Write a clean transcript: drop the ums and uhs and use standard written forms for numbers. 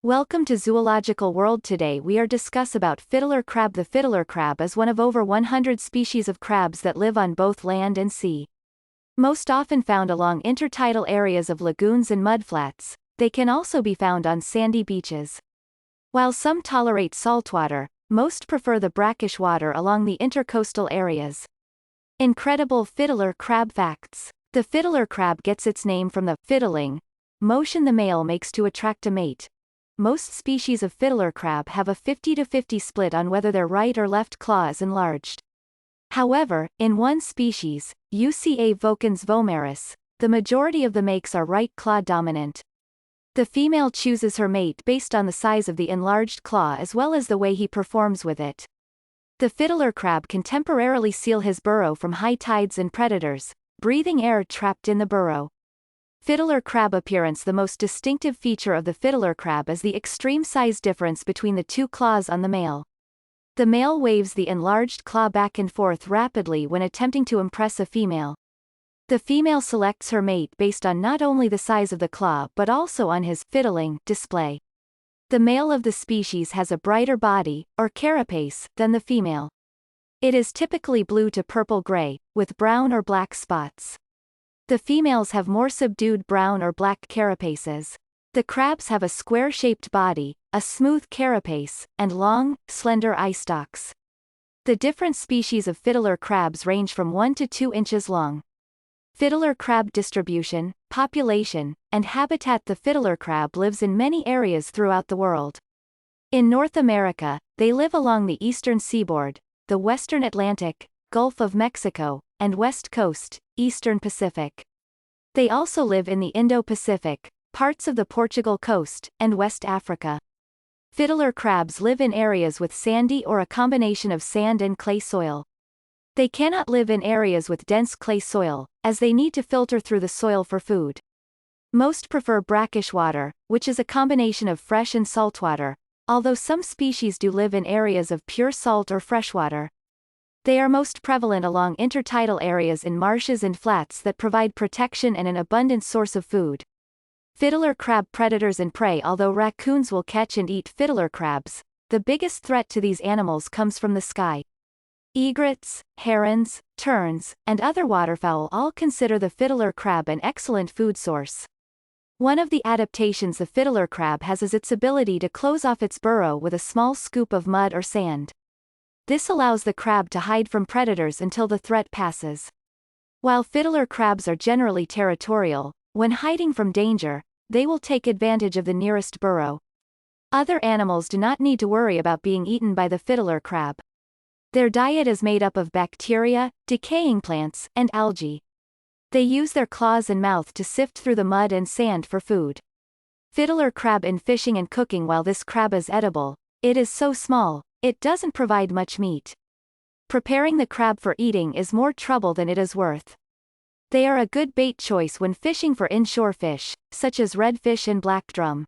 Welcome to Zoological World. Today we are discuss about fiddler crab. The fiddler crab is one of over 100 species of crabs that live on both land and sea. Most often found along intertidal areas of lagoons and mudflats, they can also be found on sandy beaches. While some tolerate saltwater, most prefer the brackish water along the intercoastal areas. Incredible fiddler crab facts. The fiddler crab gets its name from the fiddling motion the male makes to attract a mate. Most species of fiddler crab have a 50-50 split on whether their right or left claw is enlarged. However, in one species, Uca vocans vomaris, the majority of the makes are right claw dominant. The female chooses her mate based on the size of the enlarged claw as well as the way he performs with it. The fiddler crab can temporarily seal his burrow from high tides and predators, breathing air trapped in the burrow. Fiddler crab appearance. The most distinctive feature of the fiddler crab is the extreme size difference between the two claws on the male. The male waves the enlarged claw back and forth rapidly when attempting to impress a female. The female selects her mate based on not only the size of the claw but also on his fiddling display. The male of the species has a brighter body, or carapace, than the female. It is typically blue to purple-gray, with brown or black spots. The females have more subdued brown or black carapaces. The crabs have a square-shaped body, a smooth carapace, and long, slender eye stalks. The different species of fiddler crabs range from 1 to 2 inches long. Fiddler crab distribution, population, and habitat. The fiddler crab lives in many areas throughout the world. In North America, they live along the eastern seaboard, the western Atlantic, Gulf of Mexico, and West Coast, Eastern Pacific. They also live in the Indo-Pacific, parts of the Portugal coast, and West Africa. Fiddler crabs live in areas with sandy or a combination of sand and clay soil. They cannot live in areas with dense clay soil, as they need to filter through the soil for food. Most prefer brackish water, which is a combination of fresh and saltwater, although some species do live in areas of pure salt or freshwater. They are most prevalent along intertidal areas in marshes and flats that provide protection and an abundant source of food. Fiddler crab predators and prey. Although raccoons will catch and eat fiddler crabs, the biggest threat to these animals comes from the sky. Egrets, herons, terns, and other waterfowl all consider the fiddler crab an excellent food source. One of the adaptations the fiddler crab has is its ability to close off its burrow with a small scoop of mud or sand. This allows the crab to hide from predators until the threat passes. While fiddler crabs are generally territorial, when hiding from danger, they will take advantage of the nearest burrow. Other animals do not need to worry about being eaten by the fiddler crab. Their diet is made up of bacteria, decaying plants, and algae. They use their claws and mouth to sift through the mud and sand for food. Fiddler crab in fishing and cooking. While this crab is edible, it is so small, it doesn't provide much meat. Preparing the crab for eating is more trouble than it is worth. They are a good bait choice when fishing for inshore fish, such as redfish and black drum.